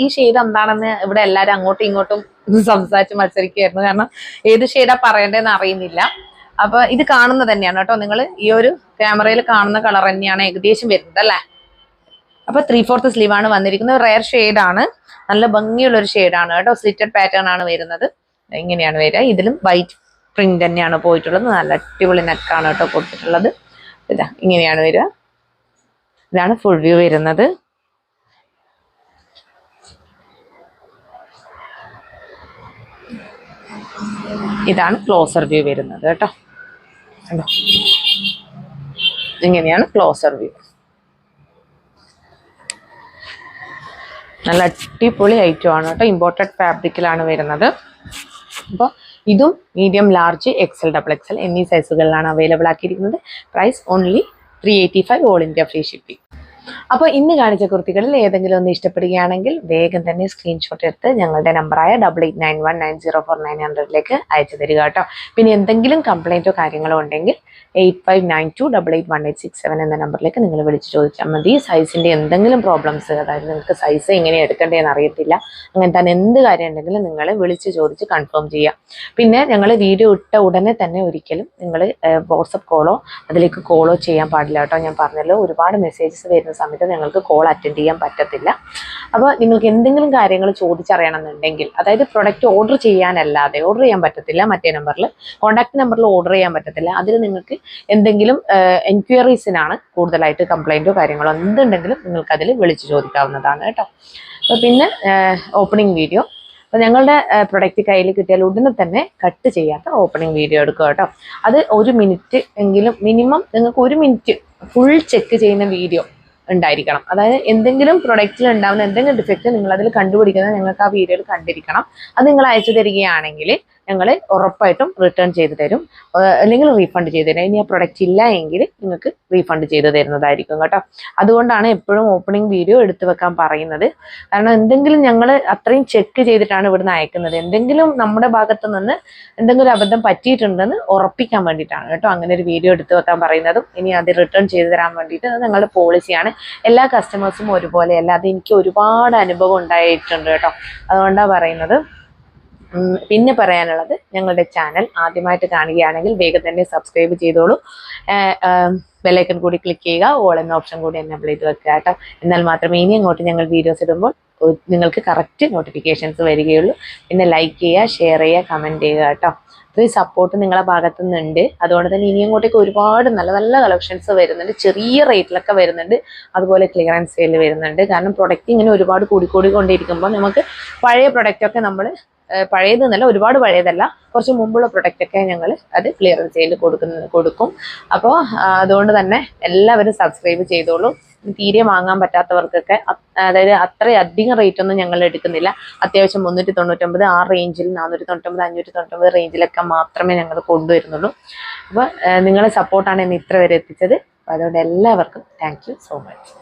ഈ ഷെയ്ഡ് എന്താണെന്ന് ഇവിടെ എല്ലാവരും അങ്ങോട്ടും ഇങ്ങോട്ടും സംസാരിച്ച് മത്സരിക്കുകയായിരുന്നു. കാരണം ഏത് ഷെയ്ഡാ പറയേണ്ടതെന്ന് അറിയുന്നില്ല. അപ്പൊ ഇത് കാണുന്നത് തന്നെയാണ് കേട്ടോ. നിങ്ങൾ ഈ ഒരു ക്യാമറയിൽ കാണുന്ന കളർ തന്നെയാണ് ഏകദേശം വരുന്നത് അല്ലേ. അപ്പൊ 3/4 സ്ലീവാണ് വന്നിരിക്കുന്നത്. റെയർ ഷെയ്ഡാണ്. നല്ല ഭംഗിയുള്ള ഒരു ഷെയ്ഡാണ് കേട്ടോ. സ്ലിറ്റഡ് പാറ്റേൺ ആണ് വരുന്നത്. ഇങ്ങനെയാണ് വരിക. ഇതിലും വൈറ്റ് പ്രിന്റ് തന്നെയാണ് പോയിട്ടുള്ളത്. നല്ല അടിപൊളി നെക്കാണ് കേട്ടോ കൊടുത്തിട്ടുള്ളത്. ഇതാ ഇങ്ങനെയാണ് വരിക. ഇതാണ് ഫുൾ വ്യൂ വരുന്നത്. ഇതാണ് ക്ലോസർ വ്യൂ വരുന്നത് കേട്ടോ. ഇങ്ങനെയാണ് ക്ലോസർ വ്യൂ. നല്ല അടിപൊളി ഐറ്റം ആണ് കേട്ടോ. ഇമ്പോർട്ടഡ് ഫാബ്രിക്കിലാണ് വരുന്നത്. അപ്പോൾ ഇതും മീഡിയം, ലാർജ്, XXL, XXL എന്നീ സൈസുകളിലാണ് അവൈലബിൾ ആക്കിയിരിക്കുന്നത്. Price only 385, all India free shipping. അപ്പോൾ ഇന്ന് കാണിച്ച കുർത്തികളിൽ ഏതെങ്കിലും ഒന്ന് ഇഷ്ടപ്പെടുകയാണെങ്കിൽ വേഗം തന്നെ സ്ക്രീൻഷോട്ട് എടുത്ത് ഞങ്ങളുടെ നമ്പറായ 8891904900 അയച്ചു തരിക കേട്ടോ. പിന്നെ എന്തെങ്കിലും കംപ്ലൈൻറ്റോ കാര്യങ്ങളോ ഉണ്ടെങ്കിൽ 8592881867 എന്ന നമ്പറിലേക്ക് നിങ്ങൾ വിളിച്ച് ചോദിച്ചാൽ മതി. സൈസിൻ്റെ എന്തെങ്കിലും പ്രോബ്ലംസ്, അതായത് നിങ്ങൾക്ക് സൈസ് എങ്ങനെ എടുക്കേണ്ടതെന്ന് അറിയത്തില്ല, അങ്ങനെ തന്നെ എന്ത് കാര്യം ഉണ്ടെങ്കിലും നിങ്ങൾ വിളിച്ച് ചോദിച്ച് കൺഫേം ചെയ്യാം. പിന്നെ ഞങ്ങൾ വീഡിയോ ഇട്ട ഉടനെ തന്നെ ഒരിക്കലും നിങ്ങൾ വാട്സപ്പ് കോളോ അതിലേക്ക് കോളോ ചെയ്യാൻ പാടില്ല കേട്ടോ. ഞാൻ പറഞ്ഞല്ലോ, ഒരുപാട് മെസ്സേജസ് വരുന്ന സമയത്ത് ഞങ്ങൾക്ക് കോൾ അറ്റൻഡ് ചെയ്യാൻ പറ്റത്തില്ല. അപ്പോൾ നിങ്ങൾക്ക് എന്തെങ്കിലും കാര്യങ്ങൾ ചോദിച്ചറിയണമെന്നുണ്ടെങ്കിൽ, അതായത് പ്രൊഡക്റ്റ് ഓർഡർ ചെയ്യാനല്ലാതെ, ഓർഡർ ചെയ്യാൻ പറ്റത്തില്ല മറ്റേ നമ്പറിൽ, കോൺടാക്ട് നമ്പറിൽ ഓർഡർ ചെയ്യാൻ പറ്റത്തില്ല, അതിൽ നിങ്ങൾക്ക് എന്തെങ്കിലും എൻക്വയറീസിനാണ് കൂടുതലായിട്ട് കംപ്ലൈൻറ്റോ കാര്യങ്ങളോ എന്തുണ്ടെങ്കിലും നിങ്ങൾക്ക് അതിൽ വിളിച്ച് ചോദിക്കാവുന്നതാണ് കേട്ടോ. അപ്പോൾ പിന്നെ ഓപ്പണിംഗ് വീഡിയോ, അപ്പോൾ ഞങ്ങളുടെ പ്രൊഡക്റ്റ് കയ്യിൽ കിട്ടിയാൽ ഉടനെ തന്നെ കട്ട് ചെയ്യാത്ത ഓപ്പണിംഗ് വീഡിയോ എടുക്കുക കേട്ടോ. അത് 1 മിനിറ്റ് എങ്കിലും മിനിമം നിങ്ങൾക്ക് 1 മിനിറ്റ് ഫുൾ ചെക്ക് ചെയ്യുന്ന വീഡിയോ ഉണ്ടായിരിക്കണം. അതായത് എന്തെങ്കിലും പ്രൊഡക്റ്റിൽ ഉണ്ടാകുന്ന എന്തെങ്കിലും ഡിഫക്റ്റ് നിങ്ങൾ അതിൽ കണ്ടുപിടിക്കുന്നത് നിങ്ങൾക്ക് ആ വീഡിയോയിൽ കണ്ടിരിക്കണം. അത് നിങ്ങൾ അയച്ചു തരികയാണെങ്കിൽ ഞങ്ങൾ ഉറപ്പായിട്ടും റിട്ടേൺ ചെയ്ത് തരും, അല്ലെങ്കിൽ റീഫണ്ട് ചെയ്ത് തരും. ഇനി ആ പ്രൊഡക്റ്റ് ഇല്ല എങ്കിൽ നിങ്ങൾക്ക് റീഫണ്ട് ചെയ്ത് തരുന്നതായിരിക്കും കേട്ടോ. അതുകൊണ്ടാണ് എപ്പോഴും ഓപ്പണിംഗ് വീഡിയോ എടുത്തു വെക്കാൻ പറയുന്നത്. കാരണം എന്തെങ്കിലും ഞങ്ങൾ അത്രയും ചെക്ക് ചെയ്തിട്ടാണ് ഇവിടുന്ന് അയക്കുന്നത്. എന്തെങ്കിലും നമ്മുടെ ഭാഗത്തു നിന്ന് എന്തെങ്കിലും അബദ്ധം പറ്റിയിട്ടുണ്ടെന്ന് ഉറപ്പിക്കാൻ വേണ്ടിയിട്ടാണ് കേട്ടോ അങ്ങനെ ഒരു വീഡിയോ എടുത്തു വെക്കാൻ പറയുന്നതും ഇനി അത് റിട്ടേൺ ചെയ്ത് തരാൻ വേണ്ടിയിട്ട്. അത് ഞങ്ങളുടെ പോളിസിയാണ്. എല്ലാ കസ്റ്റമേഴ്സും ഒരുപോലെയല്ല. അത് എനിക്ക് ഒരുപാട് അനുഭവം ഉണ്ടായിട്ടുണ്ട് കേട്ടോ. അതുകൊണ്ടാണ് പറയുന്നത്. പിന്നെ പറയാനുള്ളത്, ഞങ്ങളുടെ ചാനൽ ആദ്യമായിട്ട് കാണുകയാണെങ്കിൽ വേഗം തന്നെ സബ്സ്ക്രൈബ് ചെയ്തോളൂ. ബെല്ലൈക്കൺ കൂടി ക്ലിക്ക് ചെയ്യുക, ഓൾ എന്ന ഓപ്ഷൻ കൂടി എനേബിൾ ചെയ്ത് വെക്കുക കേട്ടോ. എന്നാൽ മാത്രമേ ഇനി അങ്ങോട്ട് ഞങ്ങൾ വീഡിയോസ് ഇടുമ്പോൾ നിങ്ങൾക്ക് കറക്റ്റ് നോട്ടിഫിക്കേഷൻസ് വരികയുള്ളൂ. പിന്നെ ലൈക്ക് ചെയ്യുക, ഷെയർ ചെയ്യുക, കമൻറ്റ് ചെയ്യുക കേട്ടോ. ഇത്രയും സപ്പോർട്ട് നിങ്ങളുടെ ഭാഗത്തു നിന്നുണ്ട്. അതുകൊണ്ട് തന്നെ ഇനി അങ്ങോട്ടേക്ക് ഒരുപാട് നല്ല നല്ല കളക്ഷൻസ് വരുന്നുണ്ട്. ചെറിയ റേറ്റിലൊക്കെ വരുന്നുണ്ട്. അതുപോലെ ക്ലിയറൻസ് സെയിൽ വരുന്നുണ്ട്. കാരണം പ്രൊഡക്റ്റ് ഇങ്ങനെ ഒരുപാട് കൂടിക്കൊണ്ടിരിക്കുമ്പോൾ നമുക്ക് പഴയ പ്രൊഡക്റ്റൊക്കെ നമ്മൾ പഴയതെന്നല്ല, ഒരുപാട് പഴയതല്ല, കുറച്ച് മുമ്പുള്ള പ്രൊഡക്റ്റൊക്കെ ഞങ്ങൾ അത് ക്ലിയറൻസ് സെയിൽ കൊടുക്കും. അപ്പോൾ അതുകൊണ്ട് തന്നെ എല്ലാവരും സബ്സ്ക്രൈബ് ചെയ്തോളൂ. തീരെ വാങ്ങാൻ പറ്റാത്തവർക്കൊക്കെ, അതായത് അത്രയധികം റേറ്റ് ഒന്നും ഞങ്ങൾ എടുക്കുന്നില്ല. അത്യാവശ്യം 399 ആ റേഞ്ചിൽ, 499, 599 റേഞ്ചിലൊക്കെ മാത്രമേ ഞങ്ങൾ കൊണ്ടുവരുന്നുള്ളൂ. അപ്പോൾ നിങ്ങളെ സപ്പോർട്ടാണ് എന്നെ ഇത്ര വരെ എത്തിച്ചത്. അപ്പോൾ അതുകൊണ്ട് എല്ലാവർക്കും താങ്ക് യു സോ മച്ച്.